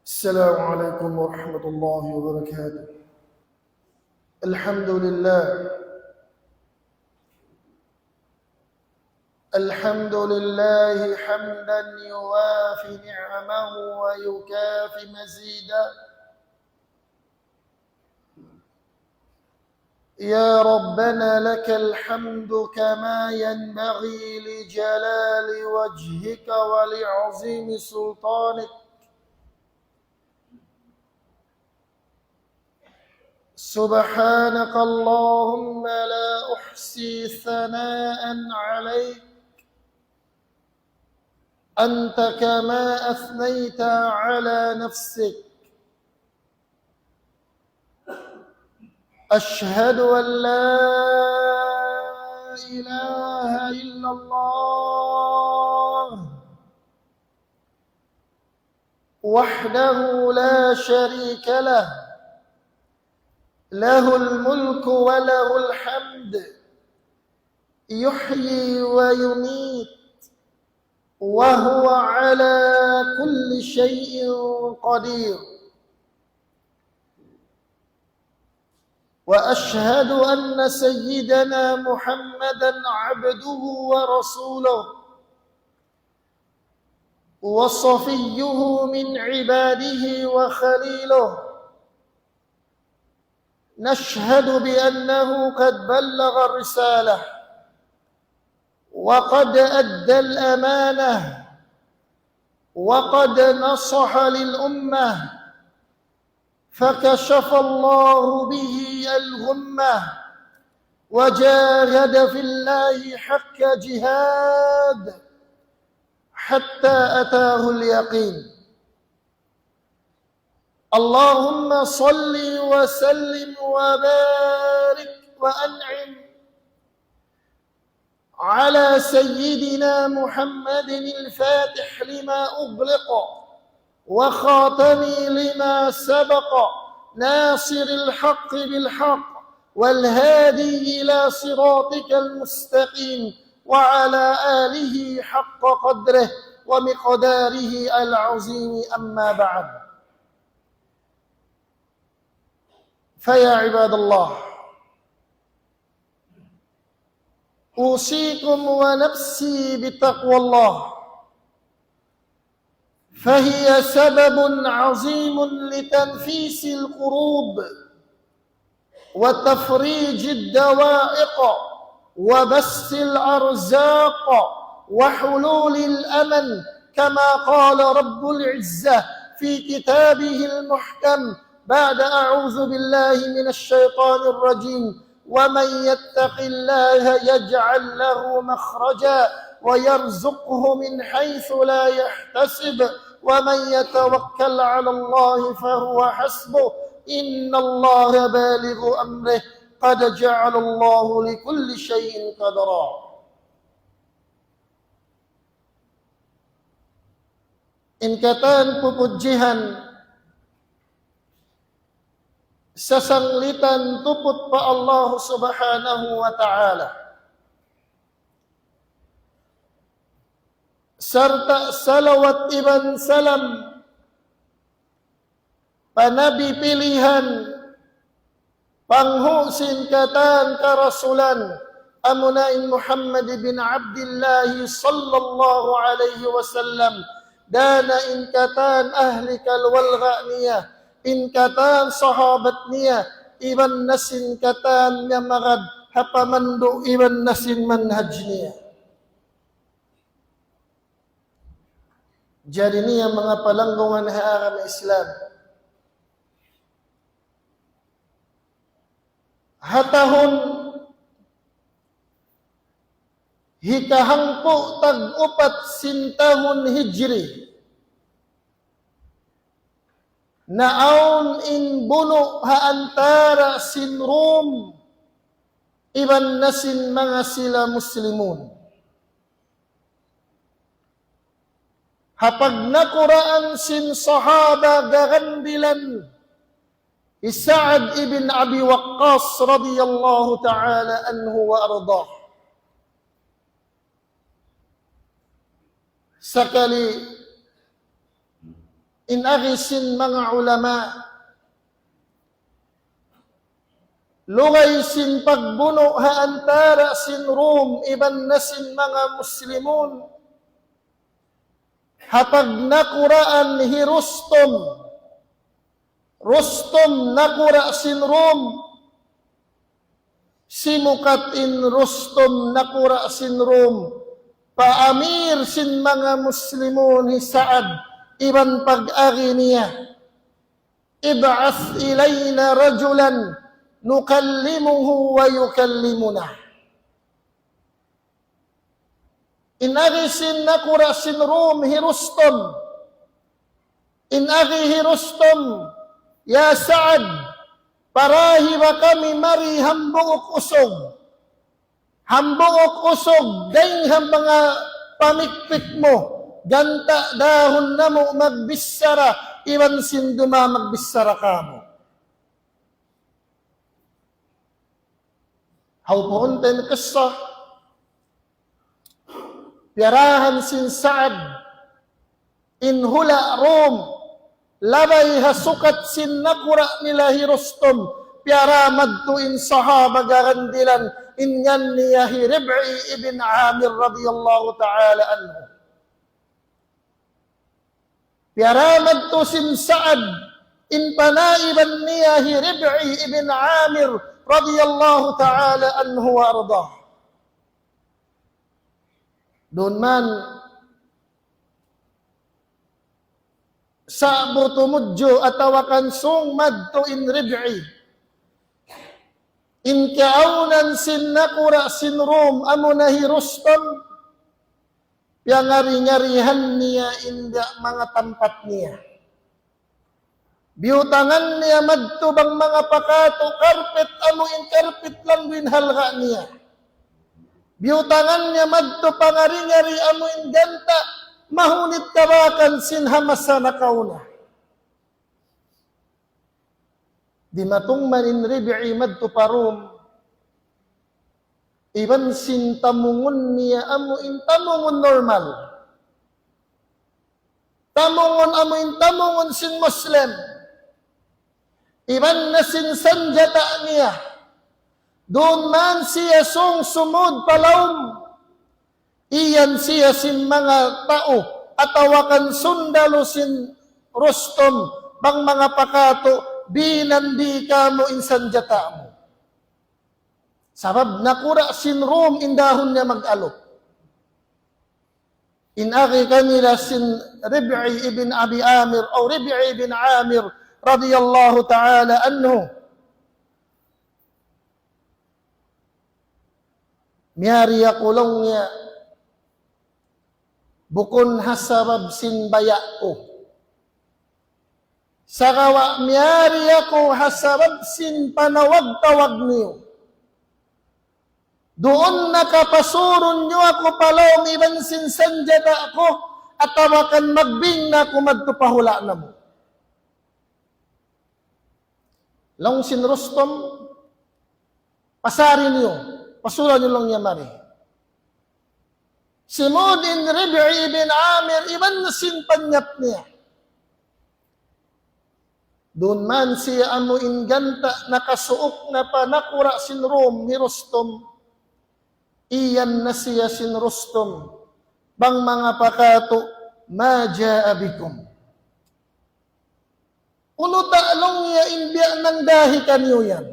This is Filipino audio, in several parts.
السلام عليكم ورحمة الله وبركاته. الحمد لله حمدا يوافي نعمه ويكافي مزيدا. يا ربنا لك الحمد كما ينبغي لجلال وجهك ولعظيم سلطانك. سبحانك اللهم لا أحصي ثناء عليك أنت كما أثنيت على نفسك. أشهد أن لا إله إلا الله وحده لا شريك له، له الملك وله الحمد، يحيي ويميت وهو على كل شيء قدير. وأشهد أن سيدنا محمدا عبده ورسوله وصفيه من عباده وخليله. نشهد بأنه قد بلغ الرسالة وقد أدى الأمانة وقد نصح للأمة، فكشف الله به الغمة وجاهد في الله حق جهاد حتى أتاه اليقين. اللهم صل وسلم وبارك وأنعم على سيدنا محمد الفاتح لما أغلق وخاتم لما سبق، ناصر الحق بالحق والهادي إلى صراطك المستقيم، وعلى آله حق قدره ومقداره العظيم. أما بعد، فيا عباد الله، أوصيكم ونفسي بتقوى الله، فهي سبب عظيم لتنفيس الكروب وتفريج الدوائق وبسط الأرزاق وحلول الأمن، كما قال رب العزة في كتابه المحكم بعد أعوذ بالله من الشيطان الرجيم: ومن يتق الله يجعل له مخرجا ويرزقه من حيث لا يحتسب ومن يتوكل على الله فهو حسبه إن الله بالغ أمره قد جعل الله لكل شيء قدرا. Ingkatan pupujihan sasanglitan tuput pa Allah subhanahu wa ta'ala, serta salawat iban salam panabi pilihan panghusin katan karasulan amunain Muhammad bin Abdullah sallallahu alaihi wasallam, dana inkatan ahli kalwalghaniyah, inkatan sahabatnya, iban nasin katan nyamagad hapamandu iban nasin manhajnya. Jadi ini yang mengapalanggungan haram Islam. Hatahun hikahangpo tag-upat sintahun hijri, naon ing buno haantara sinrum iban nasin mga sila muslimun. Hapag nakuraan sin sahaba gagandilan Sa'ad ibn Abi Waqqas radhiyallahu ta'ala anhu wa ardah. Sakali inagisin mga ulama, lugay sin pagbuno haantara sin Rom, iban na sin mga Muslimun, hatag nakuraan hi Rustom nakura sin Rom, simukat in Rustom nakura sin Rom, paamir sin mga Muslimun hi Saad, iban pag-agi niya, ib'ath ilayna rajulan nukallimuhu wa yukallimuna. Inagisin nakura sin Rom hi Rustom, inagi hi Rustom, ya Saad, parahi ba kami mari hambuok usog, daingham mga pamikpik mo, ganta dahon na mo magbisara, iwan sinduma magbisara ka mo. Haupunten kisah, piarahan sin Saad, inhula Rom, labay hasukat sin nakura nila hi Rustom, piara madtuin sahaba garandilan, inyan niya hi Rib'i ibn Amir radiyallahu ta'ala anhu. Piara madtu sin Saad, in panaiban niya hi Rib'i ibn Amir radiyallahu ta'ala anhu wa ardah. Doon man sa butumudjo atawakan sung madto in Rib'i, in kaaunan sin nakura sin Rom amunahi Rustom, ngari-ngarihan niya inda mga tempat niya. Biutangan niya madto bang mga pakato, karpet amuin karpet lang winhalga niya. Biutangan niya madto pangari-ngari amuin ganta, mahunit kabakan sin hamasa na kauna. Di matong manin Rib'i madto parum, iban sin tamungon niya amuin tamungon normal. Tamungon amuin tamungon sin Muslim. Iban na sin sanjata niya. Doon man siya sung sumud palawm. Iyan siya sin mga tao, atawakan sundalo sin Rustom, bang mga pakato, binandi ka mo insan jata mo. Sabab nakura sin Rom, indahon niya mag-alok. Inaki kanila sin Rib'i ibn Abi Amir, o Rib'i ibn Amir, radiyallahu ta'ala anhu. Miyari akulong niya, bukon hasabab sin bayao. Sakawa miyari ako hasabab sin panawag-tawag niyo. Doon nakapasuron niyo ako palawm iban sin sanjata ako, at tawakan magbing na kumadtupahula na mo. Long sin Rustom, pasarin niyo, pasuran niyo lang niya mari. Simod in Rib'i ibn Amir, iban na sin panyap niya. Doon man siya amuin ganta, nakasuok na panakura sin Rom ni Rustom. Iyan na siya sin Rustom, bang mga pakato, ma ja'a bikum. Uno taalong niya imbya ng dahi kanyo yan.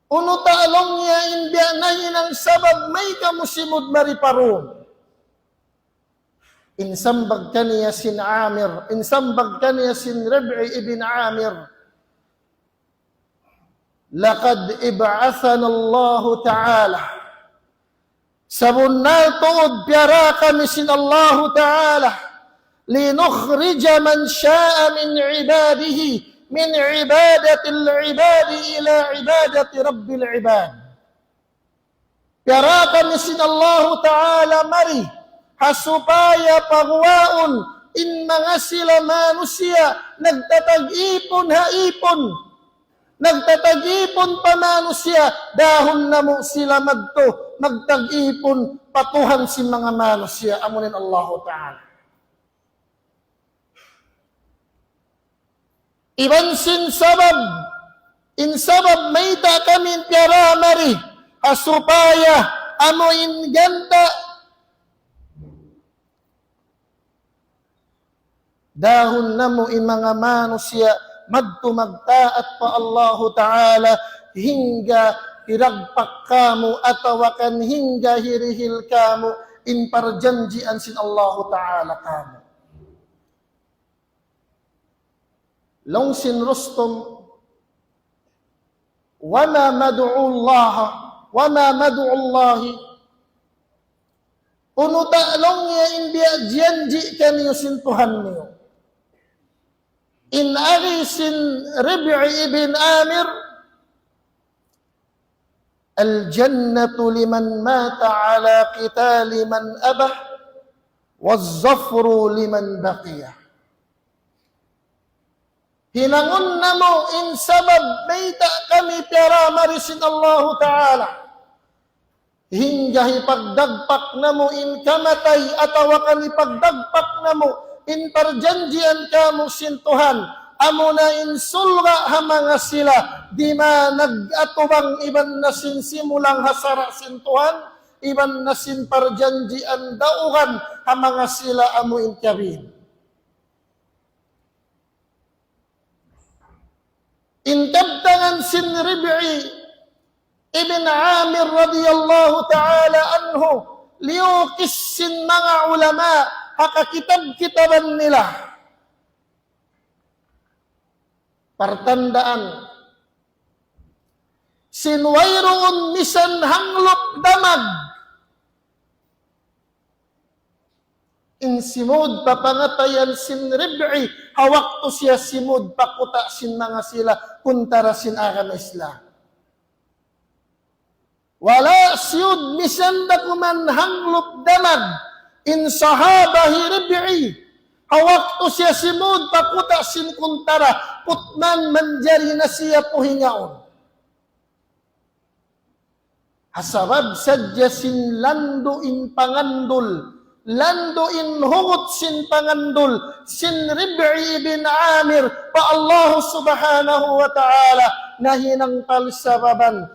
Uno taalong niya imbya na yun sabab may kamusimod mariparon. Insambag kaniya sin Amir, insambag kaniya sin Rib'i ibn Amir, laqad ib'athana Allah Ta'ala. Sabun na tuod piyara kami sin Allah Ta'ala, linukhrija man sya'a min ibadihi, min ibadatil ibadi ila ibadati rabbil ibad. Piyara kami sin Allah Ta'ala mari, hasupaya pagwaon, in mga sila manusia, nagtatag-ipon haipon, nagtatag-ipon pa manusia, dahon na mo sila magto, magtag-ipon, patuhan si mga manusia, amunin Allah Ta'ala. Iban sin sabab, in sabab mayta kami tiara mari, asupaya amo in ganda, dahon namo in mga manusia, madto magtaat pa Allah Ta'ala, hingga hiragpak kamu, atawakan hingga hirihil kamu, in parjanjian sin Allah Ta'ala kamu. Long sin Rustum, wama mad'u Allahi, unuta long ya in biya janji kaniyo sin Tuhan niyo. In ari sin Rib'i ibn Amir, al-jannatu liman mata ala qitali man abah, waz-zafru liman baqiyah. Hinangon na mo in sabab mayta kami tiara marisin Allah Ta'ala, hingga ipagdagpak na mo in kamatay, atawakan ipagdagpak na mo in parjanjian kamu sin Tuhan, amo na in sulga hamanga sila, di ma nag-atubang iban na sin simulang hasara sin Tuhan, iban na sin parjanjian dauhan hamanga sila amo in kabin. Intabtangan sin Rib'i ibn Amir radiyallahu ta'ala anhu, liukis sin mga ulama, hakakitab-kitaban nila. Partandaan, sinwayroon misan hanglop damag, in simod papangatayan sin Rib'i, hawak to siya simod pakuta sin mga sila, kuntara sin akan Islam. Wala siyud misan dakuman hanglop damag, in sahabahi Rib'i, hawak to siya simod pakuta sin kuntara, putman manjari na siya puhingaon. Asabab sadya sin lando in pangandol, lando in hugot sin pangandol, sin Rib'i ibn Amir, pa Allah subhanahu wa ta'ala, nahinang palsababan,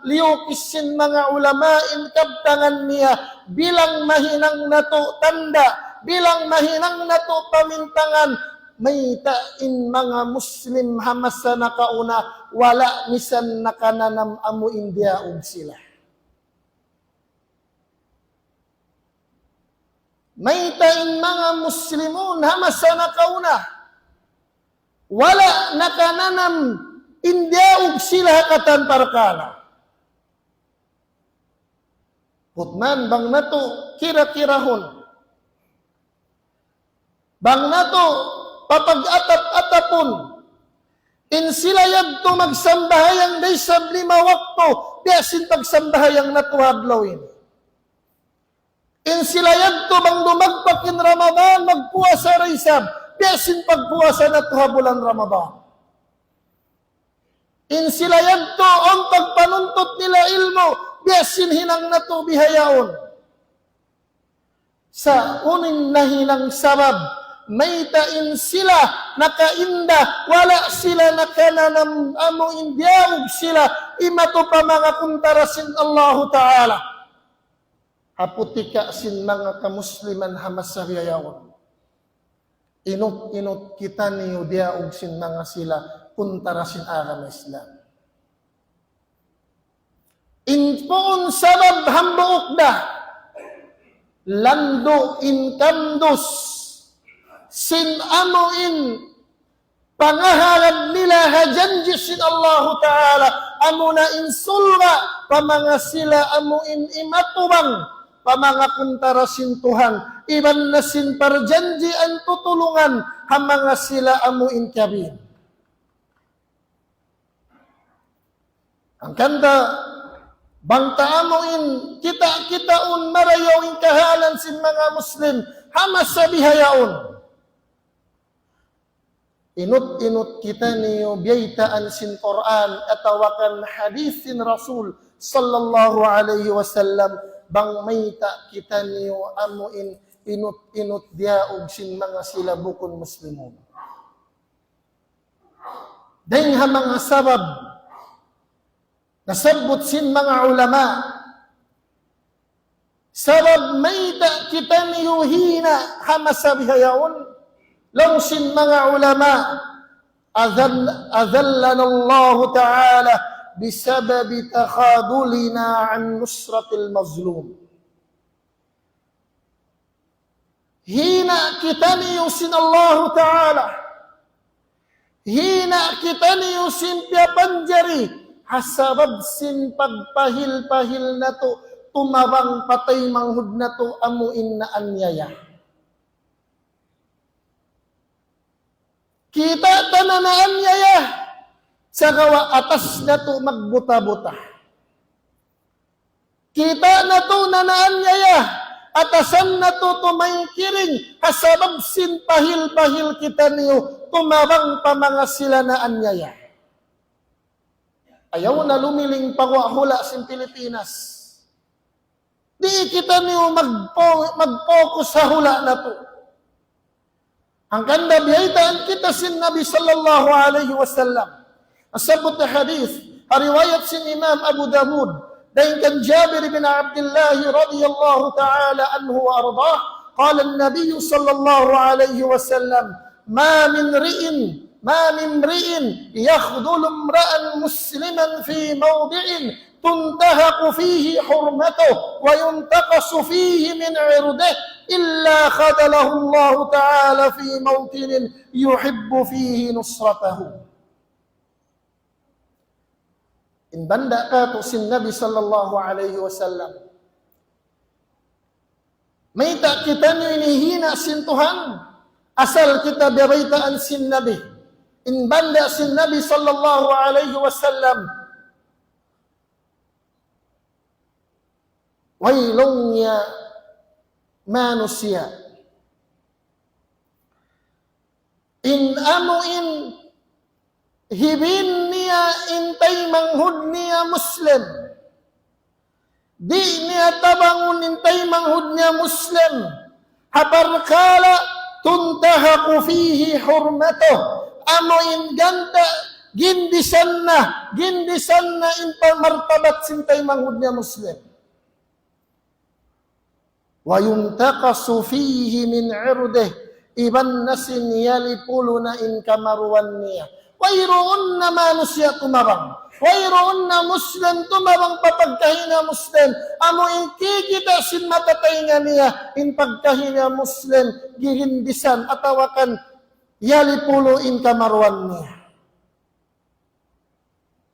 liukis sin mga ulamain kabtangan niya, bilang mahinang nato tanda, bilang mahinang nato pamintangan, mayta in mga Muslim hamasa nakauna, wala misan nakananam amo India og sila. Maytain mga Muslimun hamasa nakauna, wala nakananam India sila katan parkana. Putman bang nato kira-kirahon, bang nato papag-atap-atapon, in sila yadto magsambahayang day sab 5 wakto, biasin pagsambahayang natuhablawin. In sila yadto bang dumagpakin Ramadan, magpuasa raysab, biasin pagpuasa na tuha bulan Ramadan. In sila yadto ang pagpanuntot nila ilmo, biasin hinang nato bihayaon. Sa uning nahinang sabab, maytain sila nakainda, wala sila nakananam amo indiyaog sila, imato pa mga kuntarasin Allah Ta'ala. Aputika sin mga kamusliman hamas sa biyayaon. Inot kita niyo diyaog sin mga sila, kuntara sin agama Islam. Inpoon sabab hambuok da, lando in kandos, sin amo in pangaharap nila hajanji sin Allah Ta'ala, amo na in sulga, pamanga sila amo in imatubang, pamanga kuntara sin Tuhan, iban na sin parjanji ang tutulungan, hamanga sila amo in kabin. Ang kanda, bangta amo in kita-kitaon marayaw in kahalan sin mga Muslim, hamas sa bihayaon. Inut kita niyo biyaitaan sin Quran atawakan hadis sin Rasul sallallahu alaihi wasallam, bang mayta kita niyo amuin inut diaog sin mga sila bukon Muslimun. Dahil mga sabab, nasabot sin mga ulama, sabab may da kita niyuhina hamasabihayaon, long sin mga ulama, adhallana Allah Ta'ala bisababi takhadulina an nusratil mazlum. Hina kita niyusin Allah Ta'ala, hina kita niyusin piapanjari, hasabab sin pagpahil-pahil na to, tumabang patay manghud na to, amuin na anyaya. Kita tananaan yaya, sa gawa atas na to magbuta-buta. Kita na to nanaan yaya, atasan na to tumaykiring, hasabab sin pahil-pahil kita niyo, tumabang pa mga sila na anyaya. Ayaw na lumiling pagwahula sin Pilipinas. Di kita niyo mag-focus sa hula na to. Ang kanda biyaitaan kita sin Nabi sallallahu alaihi wasallam. Asabot na hadith, riwayat sin Imam Abu Dawud, dahil kan Jabir bin Abdullah radiyallahu ta'ala anhu wa ardah, qala an-Nabi sallallahu alaihi wasallam, ma min ri'in yakhdulu imra'an musliman fi mawdi'in تنتهك فيه حرمته وينتقص فيه من عرضه إلا خذله الله تعالى في موطن يحب فيه نصرته. In banda ka to sin Nabi sallallahu alaihi wasallam, may ta kita niyo inihina sin Tuhan, asal kita bebaitaan sin Nabi. In banda sin Nabi sallallahu alaihi wasallam, wailongnya manusia. In amuin hibin niya intay manghud niya Muslim. Di niya tabangun intay manghud niya Muslim. Habarkala tuntahaku fihi hurmatuh. Amuin ganta gindisan na intay martabat sintay manghud niya Muslim. Wa yuntaqasu fihi min 'irdih iban nasin yalipuluna in kamaruan niya. Wayroon na manusia tumabang, wayroon na Muslim tumabang papagkahina Muslim, amo ikikita sin matatay nga niya in pagkahina Muslim gihindisan atawakan yalipulo in kamaruan niya.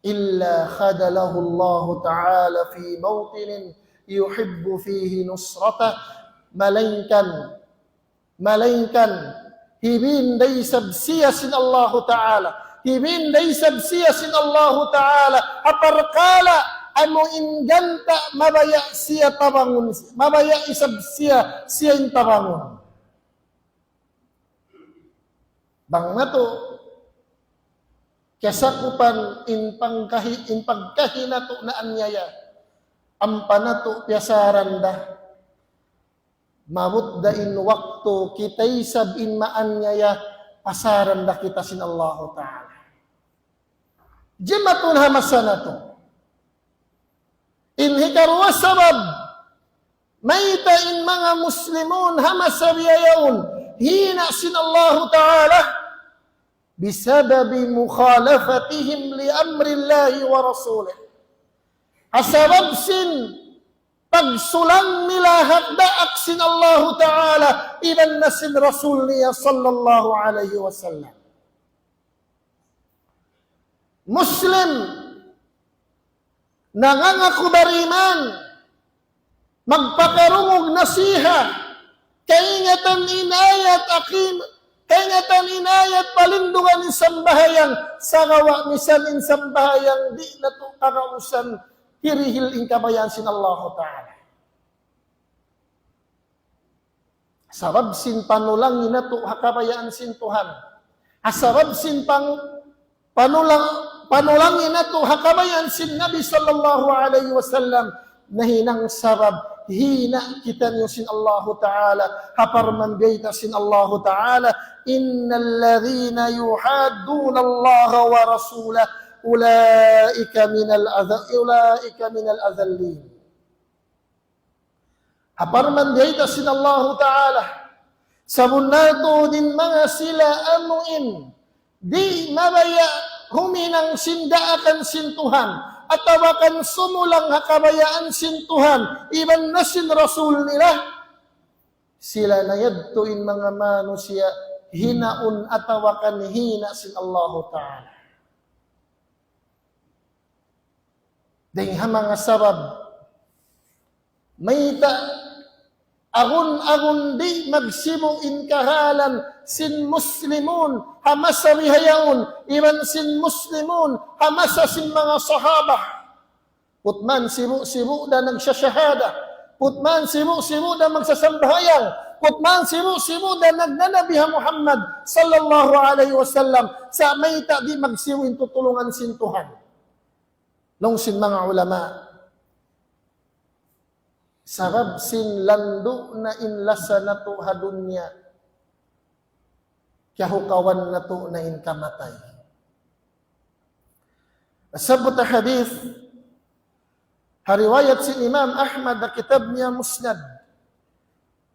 Illa khadalahu Allah ta'ala fi mawtinin yuhibbu fihi nusrata, malainkan hibinday sabsiya sin Allah Ta'ala, hibinday sabsiya sin Allah Ta'ala, aparkala amo inganta mabaya siya tabangun, mabaya isabsiya siya in tabangun. Bang nato kasakupan in pagkahina to na anyaya, ampanato piasaran da, mabut da in waktu kitay sabin maanyaya, pasaran da kita sin Allah Ta'ala. Jimatul hamasan na to. In hikarwa sabab, mayta in mga muslimun hamasabiyayaun, hina sin Allah Ta'ala, bisababi mukhalafatihim li amrillahi wa rasulih. Asabab sin pagsulang nila hakdaak sin Allah Ta'ala iban na sin Rasul niya sallallahu alaihi wasallam. Muslim nangangaku bariman magpakarungog nasiha kaingatan inayat akim kaingatan inayat palindungan in sambahayang sagawa misan in sambahayang di na to karausan kirihil in kabayan sin Allah Ta'ala. Sabab sin panulangin na to hakabayaan sin Tuhan. Asabab sin panulangin na to hakabayan sin Nabi sallallahu alaihi wasallam, nahinang sabab hina kita niyo sin Allahu Ta'ala. Haparman biyayta sin Allahu Ta'ala. Innal ladhina yuhadduna Allah wa rasulah. Ulaika minal adhallin. Haparman biyayta sin Allahu Ta'ala. Sabunato din mga sila amuin. Di mabaya huminang sindaakan sintuhan. Atawakan sumulang hakabayaan sintuhan. Iban na sin Rasul nila. Sila na yadtuin mga manusia. Hinaun atawakan hina sin Allahu Ta'ala. Dahil mga sabab. Mayta agun-agun di magsibuin kahalan sin muslimun hamasarihayaun iban sin muslimun hamasa sin mga sahaba putman sibu-sibu da nagsasyahada putman sibu-sibu da magsasambayang putman sibu-sibu da nagnanabiha Muhammad sallallahu alaihi wasallam sa mayta di magsiwin tutulungan sin Tuhan nung sin mga ulama sabab sin lando na inlasa na to hadunya kahukawan na to na inkamatay. Sabot hadith hariwayat sin Imam Ahmad na kitab niya Musnad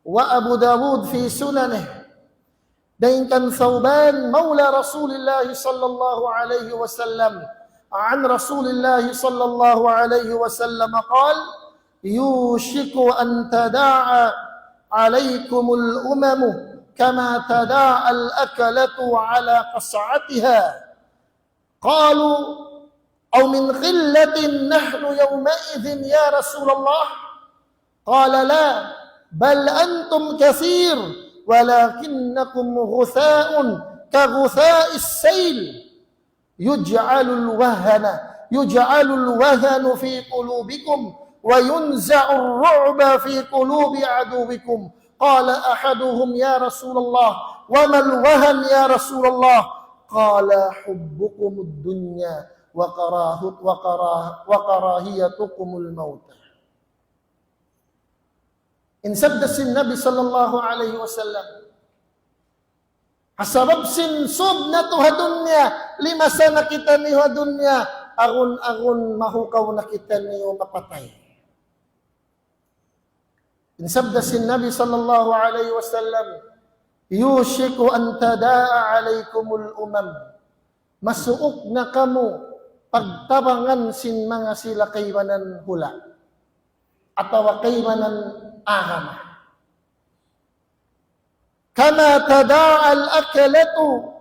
wa Abu Dawud fi sunanih dain kan Thawban maula Rasulillah sallallahu alaihi wasallam an Rasulillah sallallahu alaihi wasallam qala يوشك أن تداعى عليكم الأمم كما تداعى الأكلة على قصعتها قالوا أو من قلة نحن يومئذ يا رسول الله قال لا بل أنتم كثير ولكنكم غثاء كغثاء السيل يجعل الوهن في قلوبكم وينزع الرعب في قلوب عدوكم قال أحدهم يا رسول الله وما الوهن يا رسول الله قال حبكم الدنيا وكراهيتكم الموت إن سدس النبي صلى الله عليه وسلم asabab sinsub na to hadunya lima sana kita niyo hadunya agun-agun mahukaw na kita niyo mapatay. Insabda sin Nabi sallallahu alaihi wasallam yushiku an tadaa alaikumul umam masuok na kamo pagtabangan sin mga sila kaywanan hula atawa kaywanan ahama kama tadaa al-akalatu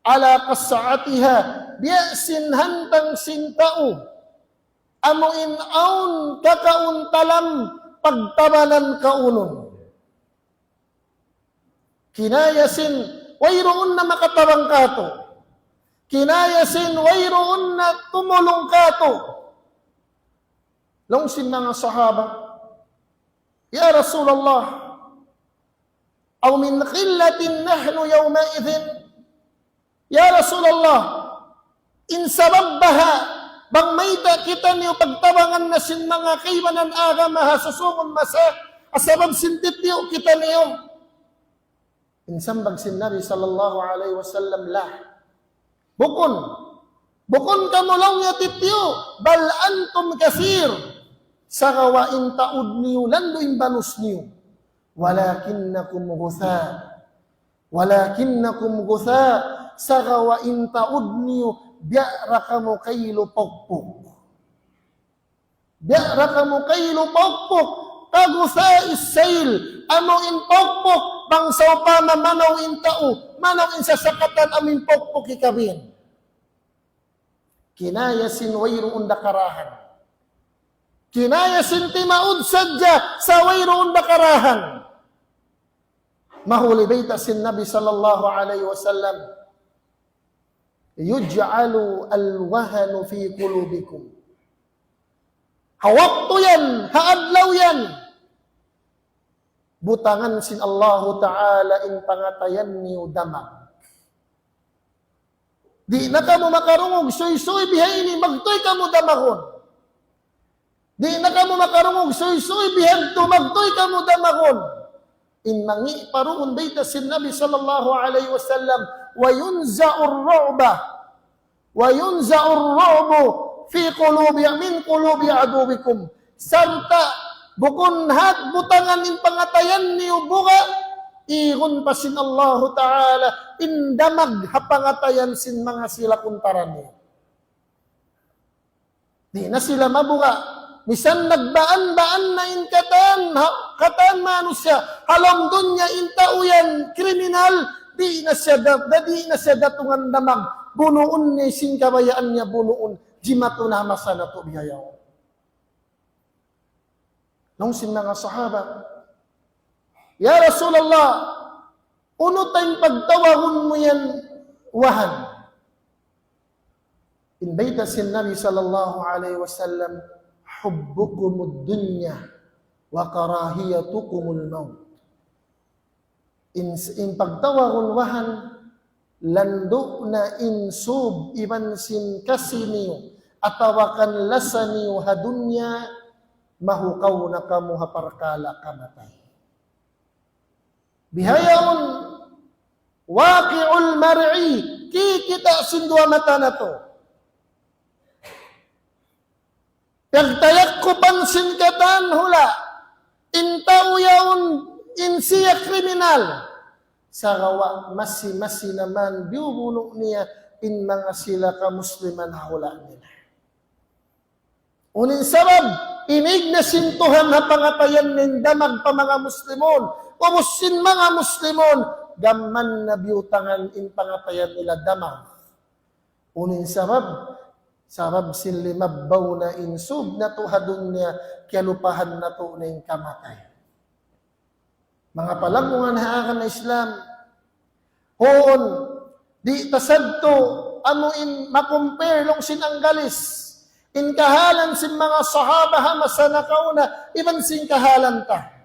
ala qas'atiha biyasin hantang sintao amuin aun kakauntalam pagtabanan kaunon. Kinayasin, wayroon na makatabang kato. Kinayasin, wayroon na tumulong kato. Longsin mga sahaba, Ya Rasulullah, aw min khillatin nahnu yawmaidhin, Ya Rasulullah, in sababbaha, bang mayta kita niyo pagtabangan na sin mga kaywanan aga mahasusungon masa asabab sintit niyo kita niyo. Insambag sin Nabi sallallahu alaihi wasallam lah. Bukon kamulong niyo titiyo bal antum kathir sagawain taud niyo lando imbanus niyo walakinnakum gutha sagawain taud niyo biara kamu kailu pokpok. Biara kamu kailu pokpok. Kagusa isail. Amo in pokpok. Bangsaw pa mamanaw in tao. Manaw in sasakatan amin pokpok ikabin. Kinaya sin wayroon dakarahan. Kinaya sin timaud sadya sa wayroon dakarahan. Mahuli bayta sin Nabi sallallahu alaihi wasallam. Yuj'alu al-wahanu fi qulubikum. Hawakto yan, haadlaw yan. Butangan sin Allahu Ta'ala in pangatayan niyo damag. Di na ka mo makarungog, soy-soy bihaini, magtoy ka mo damahon. Di na ka mo makarungog soy-soy bihag tumagtoy ka mo damakon. In mangi paruon dayta sin Nabi sallallahu alaihi wasallam wa yunza'ur ru'bu fi min qulubi aduwikum. Sarta bukunhat butangan in pangatayan ni ubuga ihon pa sin Allah Ta'ala indamag hapangatayan sin mga sila kuntaran niya. Di na sila mabuga. Misan nagbaan-baan na in katan manusia. Halom dunya intauyan kriminal. Di na siya datungan damag. Bunuun ni sin kabayaan niya bunuun. Jimatu na masana to biyayaw. Nung sin mga sahaba, Ya Rasulullah, uno tayong pagtawahon mo yan wahan. Inbayta sin Nabi sallallahu alaihi wasallam, hubbukumud dunya wa karahiyatukumul maut. In pagtawahon wahan, lando na insub iban sin kasiniyo, atawakan lasaniyo hadunya, mahukaw na kamu haparkala kamatay. Bihayaon waqi'ul mar'i kikita sindua mata na to. Pagtayak ko pansin katan hula intao yaon insiya kriminal sa gawa masi naman biubuno niya in mga sila ka musliman hula nila. Unin sabab inig na sintuhan na pangatayan ng damag pa mga muslimon. Umusin mga muslimon, gaman na biutangan in pangatayan nila damag. Unin sabab sin limabbaw na insub na tuhadon niya kialupahan na to na yung kamatay. Mga palamungan haakan na Islam, hoon, di tasad to, ano in makumpare long sinanggalis, in kahalan sin mga sahaba hamasana kauna, iban sin kahalan ta.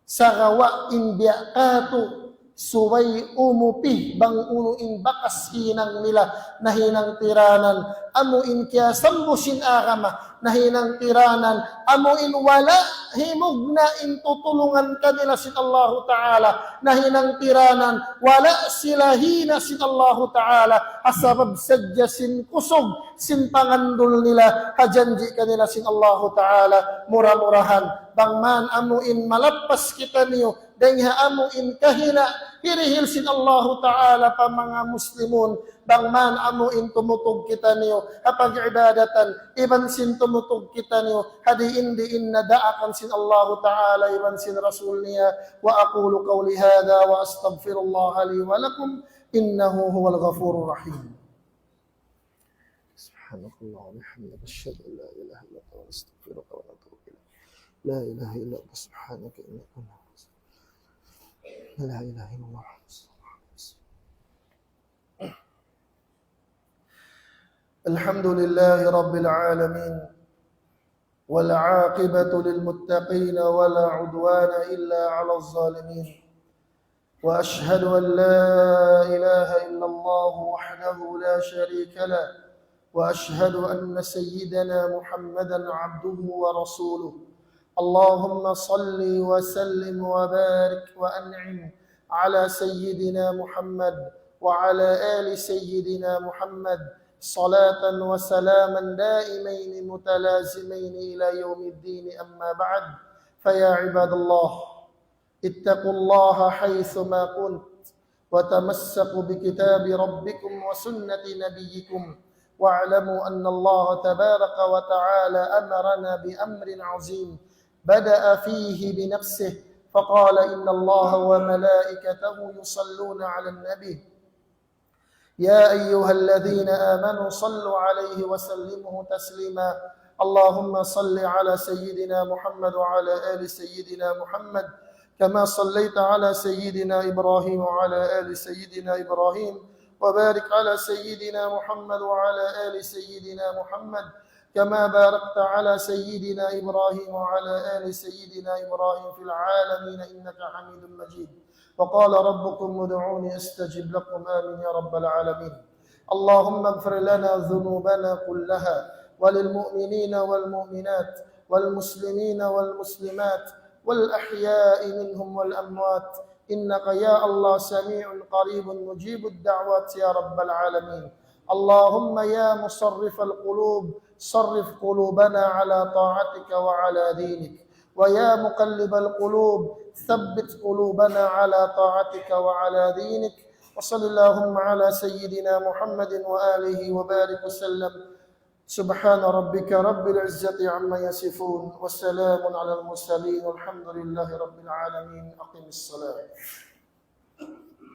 Sa gawa inbiya kato, suway umupi, bang uno in bakas hinang nila, na hinang tiranan, amo in kya sambusin akama, na hinang tiranan, amo in wala, himog na in tutulungan kanila sin Allah Ta'ala, na hinang tiranan, wala sila hina sin Allah Ta'ala, asabab sadya sin kusog, sin pangandol nila, hajanji kanila sin Allah Ta'ala, murah-murahan, bangman amo in malapas kita niyo, dahil amo in kahina, hirihil sin Allah Ta'ala pa mga muslimun, bangman amo in tumutog kita niyo, kapag ibadatan, iban sin tumutog kita niyo, hadi indi in nadaakan sin Allah Ta'ala, iban sin Rasul niya, wa aqulu qawli hadha, wa astaghfirullah li wa lakum, innahu huwal ghafurur rahim. Subhanakallah wa bihamdika, asyhadu an la ilaha illa anta, astaghfiruka wa atubu ilaik. La ilaha illa anta, subhanaka inni kuntu لا إله إلا الله. الحمد لله رب العالمين والعاقبة للمتقين ولا عدوان إلا على الظالمين وأشهد أن لا إله إلا الله وحده لا شريك له وأشهد أن سيدنا محمدا عبده ورسوله اللهم صل وسلم وبارك وأنعم على سيدنا محمد وعلى آل سيدنا محمد صلاة وسلاما دائمين متلازمين إلى يوم الدين أما بعد فيا عباد الله اتقوا الله حيثما كنت وتمسكوا بكتاب ربكم وسنة نبيكم واعلموا أن الله تبارك وتعالى أمرنا بأمر عظيم بدأ فيه بنفسه فقال إن الله وملائكته يصلون على النبي يا أيها الذين آمنوا صلوا عليه وسلموا تسليما اللهم صل على سيدنا محمد وعلى آل سيدنا محمد كما صليت على سيدنا إبراهيم وعلى آل سيدنا إبراهيم وبارك على سيدنا محمد وعلى آل سيدنا محمد كما باركت على سيدنا إبراهيم وعلى آل سيدنا إبراهيم في العالمين إنك حميد مجيد وقال ربكم ادعوني أستجب لكم آمين يا رب العالمين اللهم اغفر لنا ذنوبنا كلها وللمؤمنين والمؤمنات والمسلمين والمسلمات والأحياء منهم والأموات إنك يا الله سميع قريب مجيب الدعوات يا رب العالمين. اللهم يا مصرف القلوب صرف قلوبنا على طاعتك وعلى دينك، ويا مقلب القلوب ثبت قلوبنا على طاعتك وعلى دينك. وصل اللهم على سيدنا محمد وآله وبارك وسلم. سبحان ربك رب العزة عما يصفون والسلام على المرسلين والحمد لله رب العالمين. أقم الصلاة.